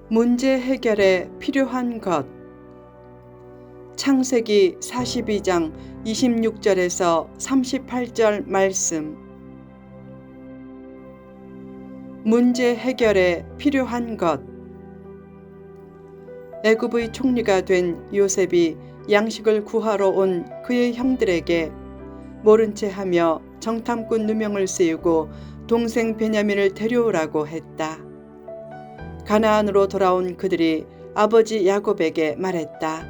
문제 해결에 필요한 것. 창세기 42장 26절에서 38절 말씀. 문제 해결에 필요한 것. 애굽의 총리가 된 요셉이 양식을 구하러 온 그의 형들에게 모른 채 하며 정탐꾼 누명을 쓰이고 동생 베냐민을 데려오라고 했다. 가나안으로 돌아온 그들이 아버지 야곱에게 말했다.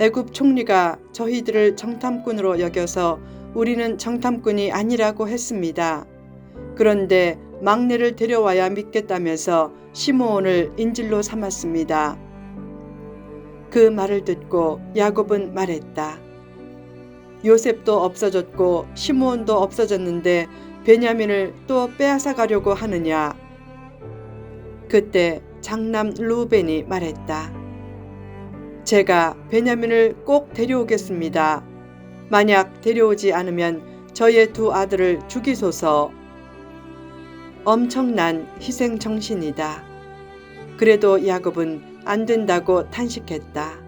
애굽 총리가 저희들을 정탐꾼으로 여겨서 우리는 정탐꾼이 아니라고 했습니다. 그런데 막내를 데려와야 믿겠다면서 시므온을 인질로 삼았습니다. 그 말을 듣고 야곱은 말했다. 요셉도 없어졌고 시므온도 없어졌는데 베냐민을 또 빼앗아 가려고 하느냐. 그때 장남 루벤이 말했다. 제가 베냐민을 꼭 데려오겠습니다. 만약 데려오지 않으면 저의 두 아들을 죽이소서. 엄청난 희생 정신이다. 그래도 야곱은 안 된다고 탄식했다.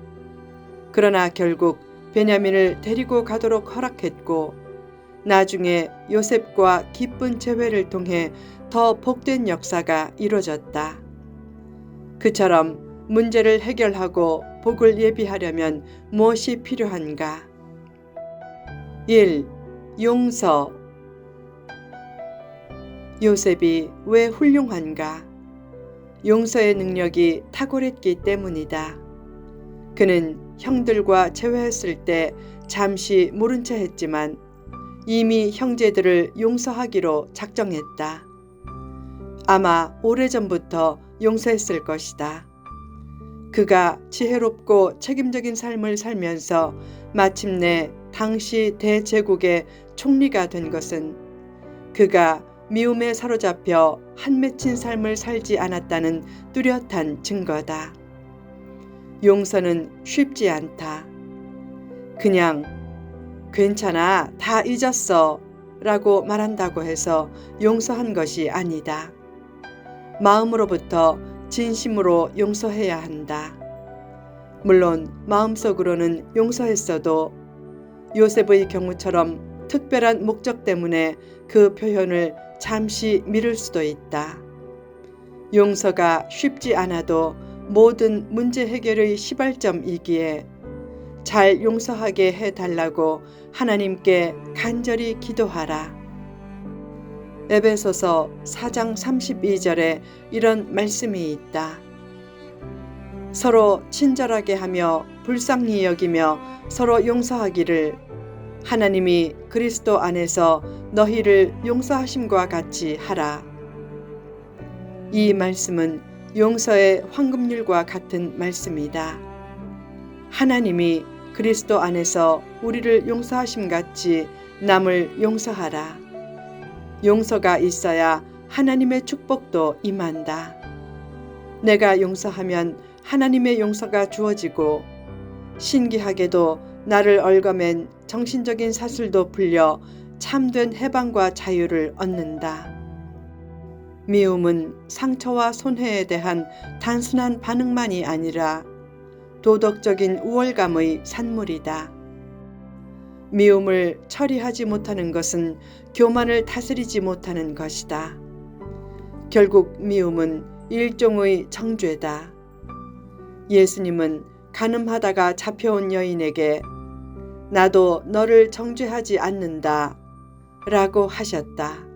그러나 결국 베냐민을 데리고 가도록 허락했고 나중에 요셉과 기쁜 재회를 통해 더 복된 역사가 이루어졌다. 그처럼 문제를 해결하고 복을 예비하려면 무엇이 필요한가? 1. 용서. 요셉이 왜 훌륭한가? 용서의 능력이 탁월했기 때문이다. 그는 형들과 재회했을 때 잠시 모른 체 했지만 이미 형제들을 용서하기로 작정했다. 아마 오래전부터 용서했을 것이다. 그가 지혜롭고 책임적인 삶을 살면서 마침내 당시 대제국의 총리가 된 것은 그가 미움에 사로잡혀 한맺힌 삶을 살지 않았다는 뚜렷한 증거다. 용서는 쉽지 않다. 그냥 괜찮아, 다 잊었어 라고 말한다고 해서 용서한 것이 아니다. 마음으로부터 진심으로 용서해야 한다. 물론 마음속으로는 용서했어도 요셉의 경우처럼 특별한 목적 때문에 그 표현을 잠시 미룰 수도 있다. 용서가 쉽지 않아도 모든 문제 해결의 시발점이기에 잘 용서하게 해달라고 하나님께 간절히 기도하라. 에베소서 4장 32절에 이런 말씀이 있다. 서로 친절하게 하며 불쌍히 여기며 서로 용서하기를 하나님이 그리스도 안에서 너희를 용서하심과 같이 하라. 이 말씀은 용서의 황금률과 같은 말씀이다. 하나님이 그리스도 안에서 우리를 용서하심 같이 남을 용서하라. 용서가 있어야 하나님의 축복도 임한다. 내가 용서하면 하나님의 용서가 주어지고 신기하게도 나를 얽어맨 정신적인 사슬도 풀려 참된 해방과 자유를 얻는다. 미움은 상처와 손해에 대한 단순한 반응만이 아니라 도덕적인 우월감의 산물이다. 미움을 처리하지 못하는 것은 교만을 다스리지 못하는 것이다. 결국 미움은 일종의 정죄다. 예수님은 간음하다가 잡혀온 여인에게 나도 너를 정죄하지 않는다 라고 하셨다.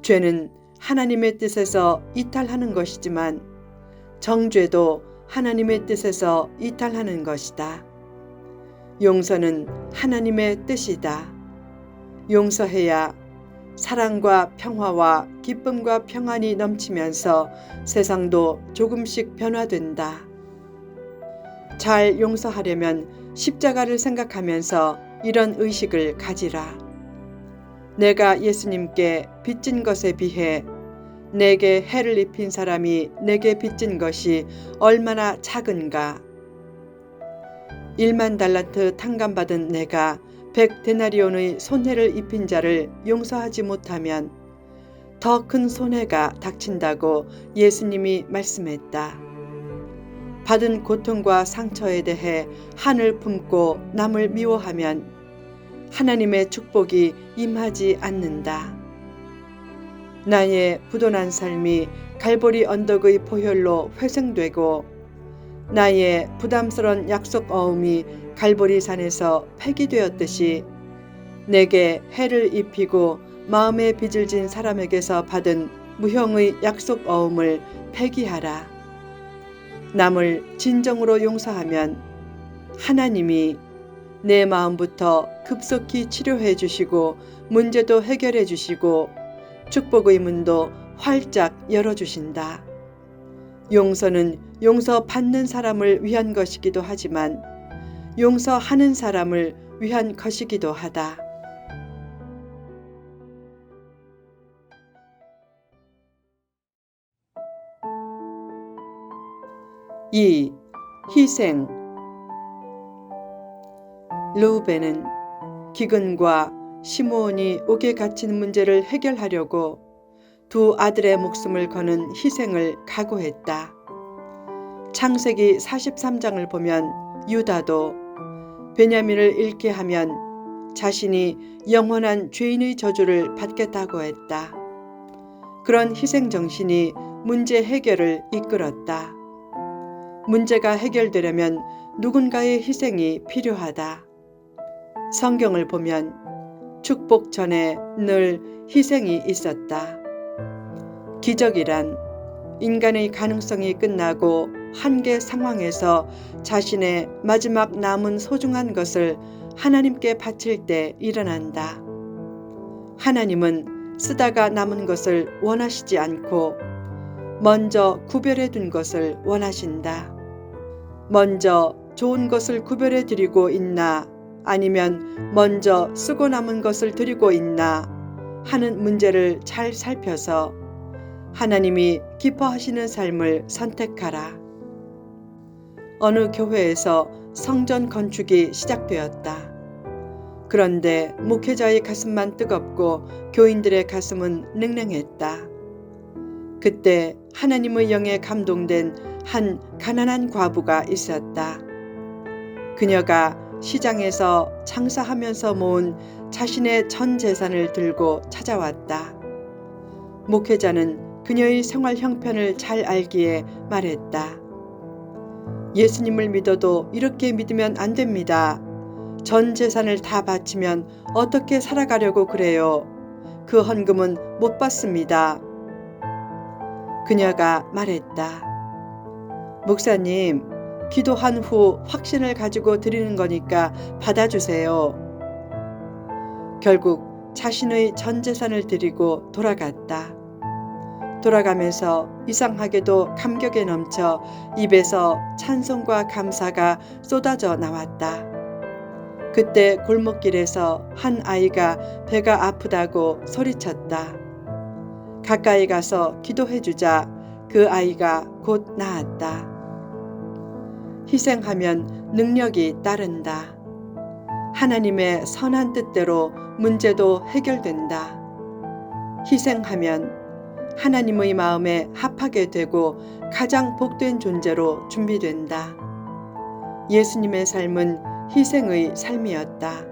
죄는 하나님의 뜻에서 이탈하는 것이지만 정죄도 하나님의 뜻에서 이탈하는 것이다. 용서는 하나님의 뜻이다. 용서해야 사랑과 평화와 기쁨과 평안이 넘치면서 세상도 조금씩 변화된다. 잘 용서하려면 십자가를 생각하면서 이런 의식을 가지라. 내가 예수님께 빚진 것에 비해 내게 해를 입힌 사람이 내게 빚진 것이 얼마나 작은가. 1만 달란트 탕감받은 내가 100데나리온의 손해를 입힌 자를 용서하지 못하면 더 큰 손해가 닥친다고 예수님이 말씀했다. 받은 고통과 상처에 대해 한을 품고 남을 미워하면 하나님의 축복이 임하지 않는다. 나의 부도난 삶이 갈보리 언덕의 보혈로 회생되고 나의 부담스러운 약속 어음이 갈보리 산에서 폐기되었듯이 내게 해를 입히고 마음에 빚을 진 사람에게서 받은 무형의 약속 어음을 폐기하라. 남을 진정으로 용서하면 하나님이 내 마음부터 급속히 치료해 주시고 문제도 해결해 주시고 축복의 문도 활짝 열어주신다. 용서는 용서받는 사람을 위한 것이기도 하지만 용서하는 사람을 위한 것이기도 하다. 2. 희생. 르우벤은 기근과 시므온이 옥에 갇힌 문제를 해결하려고 두 아들의 목숨을 거는 희생을 각오했다. 창세기 43장을 보면 유다도 베냐민을 잃게 하면 자신이 영원한 죄인의 저주를 받겠다고 했다. 그런 희생 정신이 문제 해결을 이끌었다. 문제가 해결되려면 누군가의 희생이 필요하다. 성경을 보면 축복 전에 늘 희생이 있었다. 기적이란 인간의 가능성이 끝나고 한계 상황에서 자신의 마지막 남은 소중한 것을 하나님께 바칠 때 일어난다. 하나님은 쓰다가 남은 것을 원하시지 않고 먼저 구별해 둔 것을 원하신다. 먼저 좋은 것을 구별해 드리고 있나 아니면 먼저 쓰고 남은 것을 드리고 있나 하는 문제를 잘 살펴서 하나님이 기뻐하시는 삶을 선택하라. 어느 교회에서 성전 건축이 시작되었다. 그런데 목회자의 가슴만 뜨겁고 교인들의 가슴은 냉랭했다. 그때 하나님의 영에 감동된 한 가난한 과부가 있었다. 그녀가 시장에서 장사하면서 모은 자신의 전 재산을 들고 찾아왔다. 목회자는 그녀의 생활 형편을 잘 알기에 말했다. 예수님을 믿어도 이렇게 믿으면 안 됩니다. 전 재산을 다 바치면 어떻게 살아가려고 그래요? 그 헌금은 못 받습니다. 그녀가 말했다. 목사님, 기도한 후 확신을 가지고 드리는 거니까 받아주세요. 결국 자신의 전 재산을 드리고 돌아갔다. 돌아가면서 이상하게도 감격에 넘쳐 입에서 찬송과 감사가 쏟아져 나왔다. 그때 골목길에서 한 아이가 배가 아프다고 소리쳤다. 가까이 가서 기도해주자 그 아이가 곧 나았다. 희생하면 능력이 따른다. 하나님의 선한 뜻대로 문제도 해결된다. 희생하면 하나님의 마음에 합하게 되고 가장 복된 존재로 준비된다. 예수님의 삶은 희생의 삶이었다.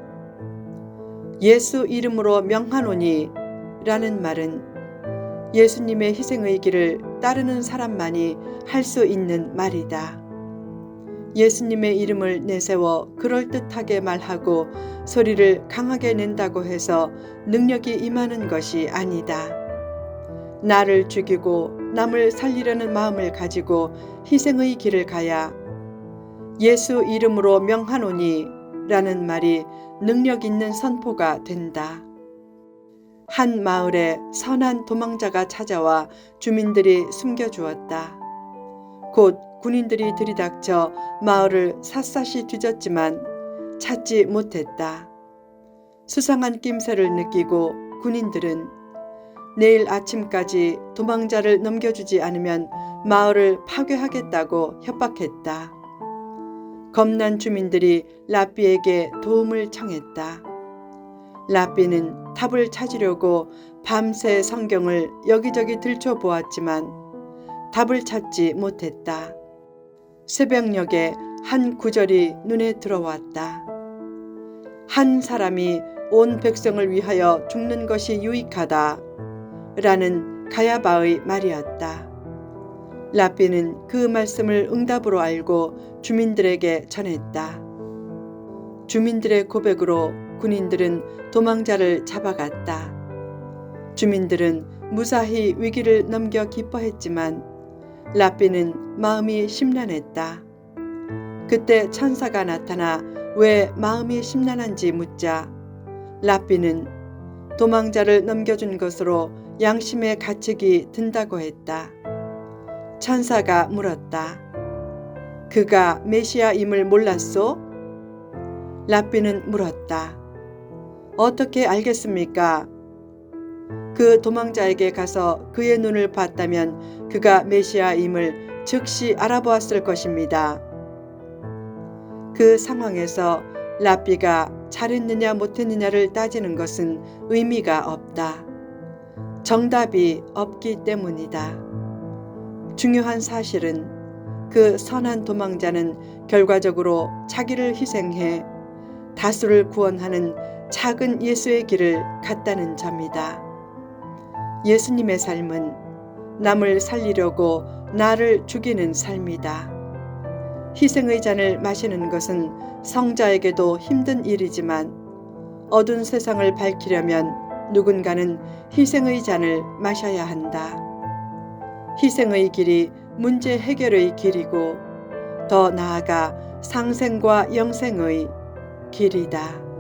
예수 이름으로 명하노니 라는 말은 예수님의 희생의 길을 따르는 사람만이 할 수 있는 말이다. 예수님의 이름을 내세워 그럴듯하게 말하고 소리를 강하게 낸다고 해서 능력이 임하는 것이 아니다. 나를 죽이고 남을 살리려는 마음을 가지고 희생의 길을 가야 예수 이름으로 명하노니 라는 말이 능력 있는 선포가 된다. 한 마을에 선한 도망자가 찾아와 주민들이 숨겨주었다. 곧 군인들이 들이닥쳐 마을을 샅샅이 뒤졌지만 찾지 못했다. 수상한 낌새를 느끼고 군인들은 내일 아침까지 도망자를 넘겨주지 않으면 마을을 파괴하겠다고 협박했다. 겁난 주민들이 랍비에게 도움을 청했다. 랍비는 답을 찾으려고 밤새 성경을 여기저기 들춰보았지만 답을 찾지 못했다. 새벽녘에 한 구절이 눈에 들어왔다. 한 사람이 온 백성을 위하여 죽는 것이 유익하다 라는 가야바의 말이었다. 랍비는 그 말씀을 응답으로 알고 주민들에게 전했다. 주민들의 고백으로 군인들은 도망자를 잡아갔다. 주민들은 무사히 위기를 넘겨 기뻐했지만 랍비는 마음이 심란했다. 그때 천사가 나타나 왜 마음이 심란한지 묻자 랍비는 도망자를 넘겨준 것으로 양심의 가책이 든다고 했다. 천사가 물었다. 그가 메시아임을 몰랐소? 랍비는 물었다. 어떻게 알겠습니까? 그 도망자에게 가서 그의 눈을 봤다면 그가 메시아임을 즉시 알아보았을 것입니다. 그 상황에서 랍비가 잘했느냐 못했느냐를 따지는 것은 의미가 없다. 정답이 없기 때문이다. 중요한 사실은 그 선한 도망자는 결과적으로 자기를 희생해 다수를 구원하는 작은 예수의 길을 갔다는 점이다. 예수님의 삶은 남을 살리려고 나를 죽이는 삶이다. 희생의 잔을 마시는 것은 성자에게도 힘든 일이지만 어두운 세상을 밝히려면 누군가는 희생의 잔을 마셔야 한다. 희생의 길이 문제 해결의 길이고 더 나아가 상생과 영생의 길이다.